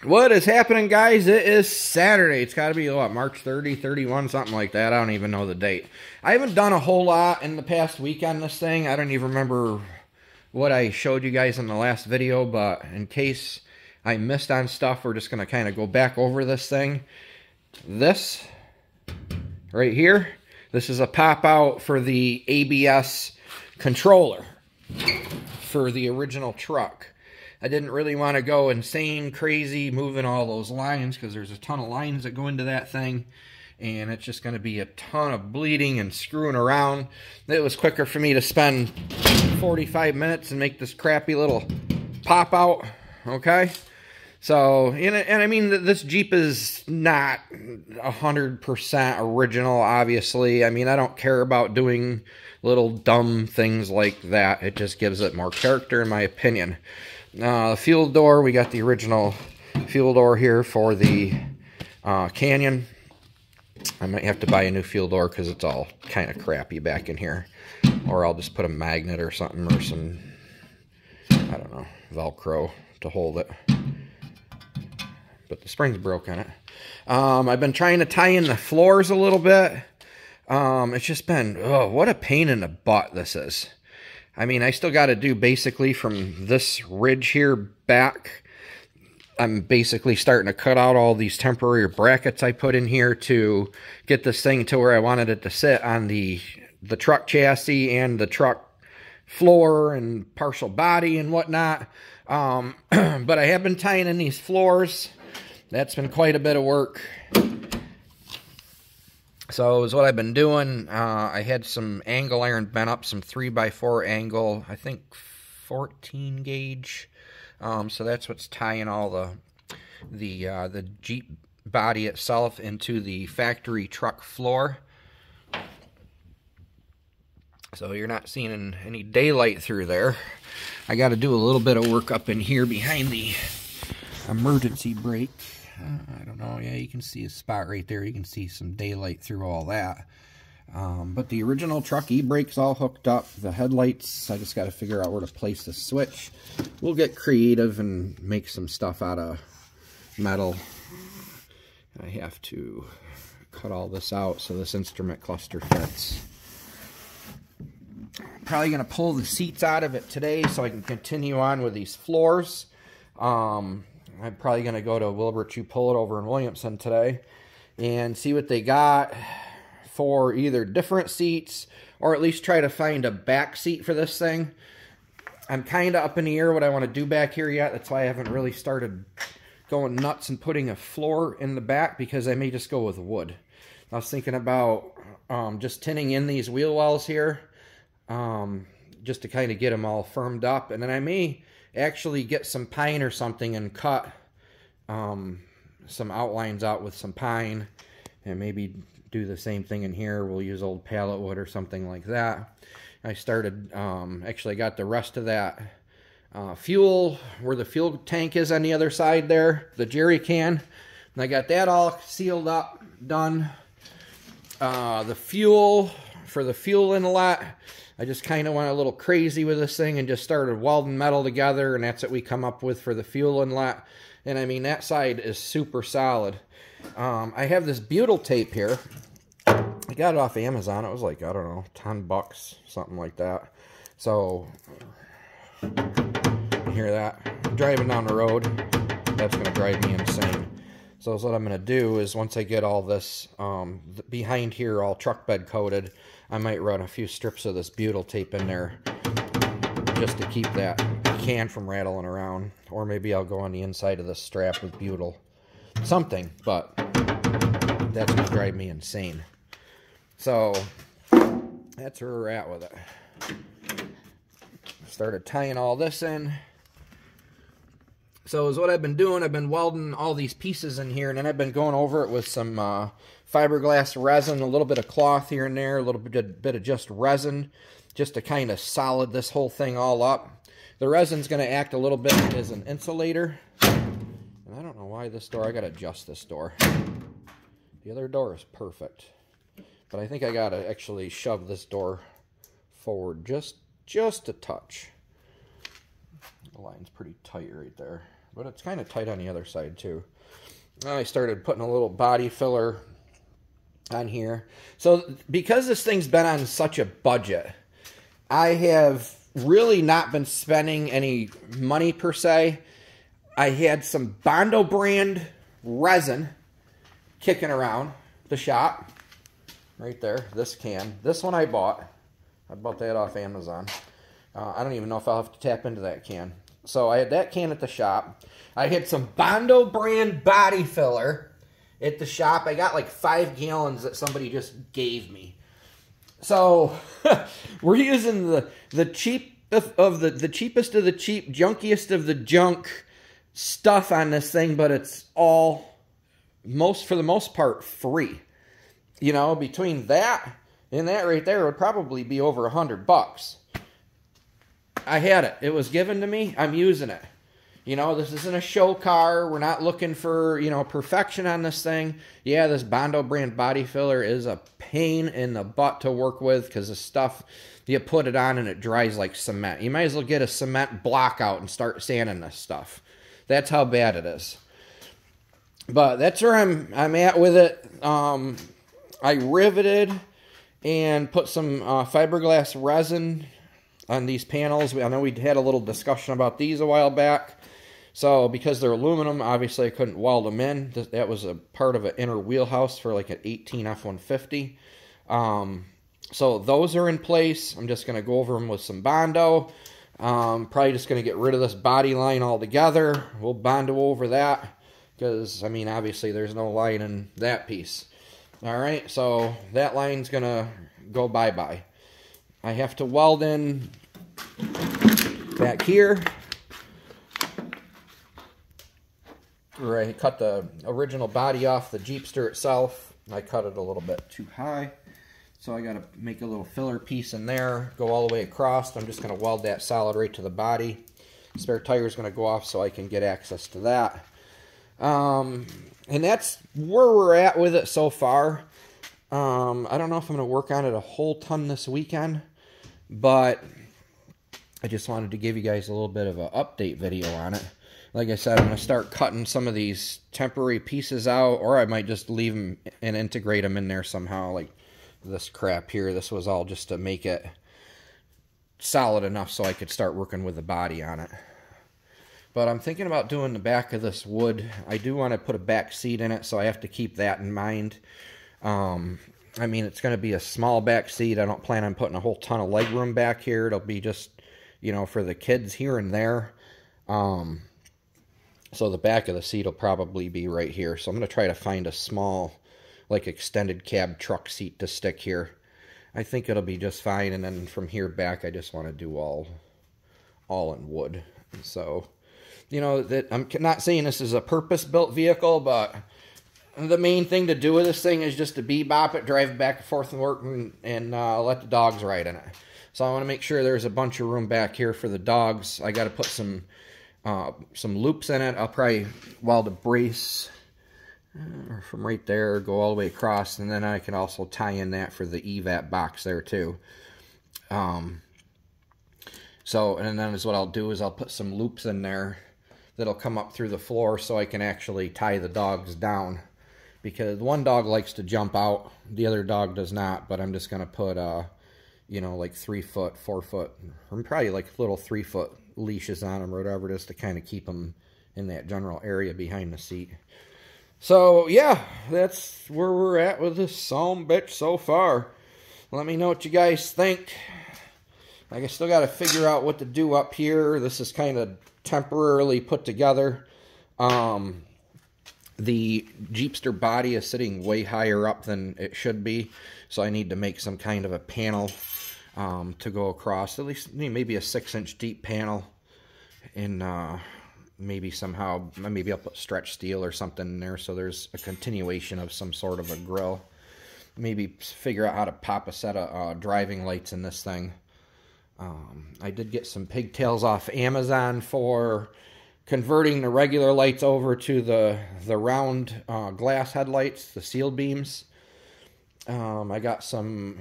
What is happening, guys? It is Saturday. It's got to be, what, March 30, 31, something like that. I don't even know the date. I haven't done a whole lot in the past week on this thing. I don't even remember what I showed you guys in the last video, but in case I missed on stuff, we're just going to kind of go back over this thing. This right here, this is a pop-out for the ABS controller for the original truck. I didn't really want to go insane, crazy, moving all those lines, because there's a ton of lines that go into that thing, and it's just going to be a ton of bleeding and screwing around. It was quicker for me to spend 45 minutes and make this crappy little pop-out, okay? So, and I mean, this Jeep is not 100% original, obviously. I mean, I don't care about doing little dumb things like that. It just gives it more character, in my opinion. The fuel door, we got the original fuel door here for the Canyon. I might have to buy a new fuel door because it's all kind of crappy back in here. Or I'll just put a magnet or something, or some, I don't know, Velcro to hold it. But the spring's broke on it. I've been trying to tie in the floors a little bit. It's just been, oh, what a pain in the butt this is. I mean, I still got to do basically from this ridge here back. I'm basically starting to cut out all these temporary brackets I put in here to get this thing to where I wanted it to sit on the truck chassis and the truck floor and partial body and whatnot. But I have been tying in these floors. That's been quite a bit of work. So is what I've been doing. I had some angle iron bent up, some 3x4 angle, I think 14 gauge. So that's what's tying all the Jeep body itself into the factory truck floor. So you're not seeing any daylight through there. I got to do a little bit of work up in here behind the emergency brake. I don't know, yeah, you can see a spot right there. You can see some daylight through all that. But the original truck e-brake's all hooked up. The headlights, I just got to figure out where to place the switch. We'll get creative and make some stuff out of metal. I have to cut all this out so this instrument cluster fits. Probably going to pull the seats out of it today so I can continue on with these floors. I'm probably going to go to Wilbur Pull It over in Williamson today and see what they got for either different seats or at least try to find a back seat for this thing. I'm kind of up in the air what I want to do back here yet. That's why I haven't really started going nuts and putting a floor in the back, because I may just go with wood. I was thinking about just tinning in these wheel wells here just to kind of get them all firmed up, and then I may actually get some pine or something and cut some outlines out with some pine, and maybe do the same thing in here. We'll use old pallet wood or something like that. I started, actually I got the rest of that fuel, where the fuel tank is on the other side there, the jerry can, and I got that all sealed up, done. The fuel, for the fuel inlet, I just kind of went a little crazy with this thing and just started welding metal together, and that's what we come up with for the fuel inlet. And I mean, that side is super solid. I have this butyl tape here. I got it off Amazon. It was like, I don't know, 10 bucks, something like that. So, you hear that? Driving down the road, that's going to drive me insane. So what I'm going to do is, once I get all this behind here all truck bed coated, I might run a few strips of this butyl tape in there just to keep that can from rattling around. Or maybe I'll go on the inside of the strap with butyl. Something, but that's going to drive me insane. So that's where we're at with it. Started tying all this in. So is what I've been doing. I've been welding all these pieces in here, and then I've been going over it with some fiberglass resin, a little bit of cloth here and there, a little bit of just resin, just to kind of solid this whole thing all up. The resin's going to act a little bit as an insulator. And I don't know why this door, I got to adjust this door. The other door is perfect. But I think I got to actually shove this door forward just a touch. The line's pretty tight right there. but it's kind of tight on the other side too. I started putting a little body filler on here. So because this thing's been on such a budget, I have really not been spending any money per se. I had some Bondo brand resin kicking around the shop. Right there, this can. This one I bought. I bought that off Amazon. I don't even know if I'll have to tap into that can. So I had that can at the shop. I had some Bondo brand body filler at the shop. I got like 5 gallons that somebody just gave me. So we're using the cheap of the cheapest of the cheap, junkiest of the junk stuff on this thing, but it's all for the most part free. You know, between that and that right there would probably be over $100. I had it. It was given to me. I'm using it. You know, this isn't a show car. We're not looking for, you know, perfection on this thing. Yeah, this Bondo brand body filler is a pain in the butt to work with because the stuff, you put it on and it dries like cement. You might as well get a cement block out and start sanding this stuff. That's how bad it is. But that's where I'm at with it. I riveted and put some fiberglass resin on these panels. I know we had a little discussion about these a while back. So because they're aluminum, obviously I couldn't weld them in. That was a part of an inner wheelhouse for like an 18 F-150. So those are in place. I'm just going to go over them with some Bondo. Probably just going to get rid of this body line altogether. We'll Bondo over that because, I mean, obviously there's no line in that piece. All right, so that line's going to go bye-bye. I have to weld in back here. Where I cut the original body off the Jeepster itself. I cut it a little bit too high. So I got to make a little filler piece in there, go all the way across. I'm just going to weld that solid right to the body. Spare tire is going to go off so I can get access to that. And that's where we're at with it so far. I don't know if I'm going to work on it a whole ton this weekend, but I just wanted to give you guys a little bit of an update video on it. Like I said, I'm going to start cutting some of these temporary pieces out, or I might just leave them and integrate them in there somehow, like this crap here. This was all just to make it solid enough so I could start working with the body on it. But I'm thinking about doing the back of this wood. I do want to put a back seat in it, so I have to keep that in mind. I mean, it's going to be a small back seat. I don't plan on putting a whole ton of leg room back here. It'll be just, you know, for the kids here and there. So the back of the seat will probably be right here. So I'm going to try to find a small, like, extended cab truck seat to stick here. I think it'll be just fine. And then from here back, I just want to do all in wood. So, you know, that I'm not saying this is a purpose-built vehicle, but the main thing to do with this thing is just to bebop it, drive it back and forth and work, and let the dogs ride in it. So I want to make sure there's a bunch of room back here for the dogs. I got to put some loops in it. I'll probably weld a brace from right there, go all the way across, and then I can also tie in that for the EVAP box there too. So, and then is what I'll do is I'll put some loops in there that'll come up through the floor so I can actually tie the dogs down. Because one dog likes to jump out, the other dog does not, but I'm just going to put, you know, like 3 foot, 4 foot, or probably like little 3 foot leashes on them or whatever, just to kind of keep them in that general area behind the seat. So, yeah, that's where we're at with this bitch so far. Let me know what you guys think. Like, I still got to figure out what to do up here. This is kind of temporarily put together. The Jeepster body is sitting way higher up than it should be, so I need to make some kind of a panel to go across, at least maybe a 6-inch deep panel, and maybe somehow, maybe I'll put stretch steel or something in there so there's a continuation of some sort of a grill. Maybe figure out how to pop a set of driving lights in this thing. I did get some pigtails off Amazon for converting the regular lights over to the round glass headlights, the seal beams. I got some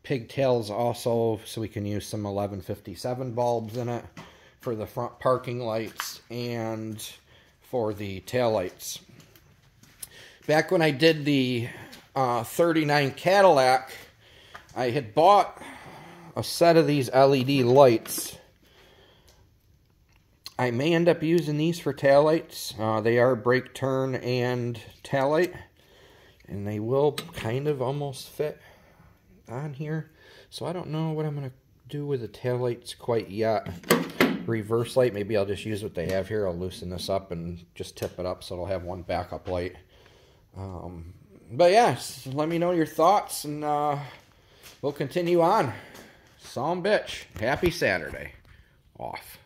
pigtails also, so we can use some 1157 bulbs in it for the front parking lights and for the tail lights. Back when I did the 39 Cadillac, I had bought a set of these LED lights. I may end up using these for taillights. They are brake, turn, and taillight. And they will kind of almost fit on here. So I don't know what I'm going to do with the taillights quite yet. Reverse light, maybe I'll just use what they have here. I'll loosen this up and just tip it up so it'll have one backup light. But yes, let me know your thoughts, and we'll continue on. Son bitch, happy Saturday. Off.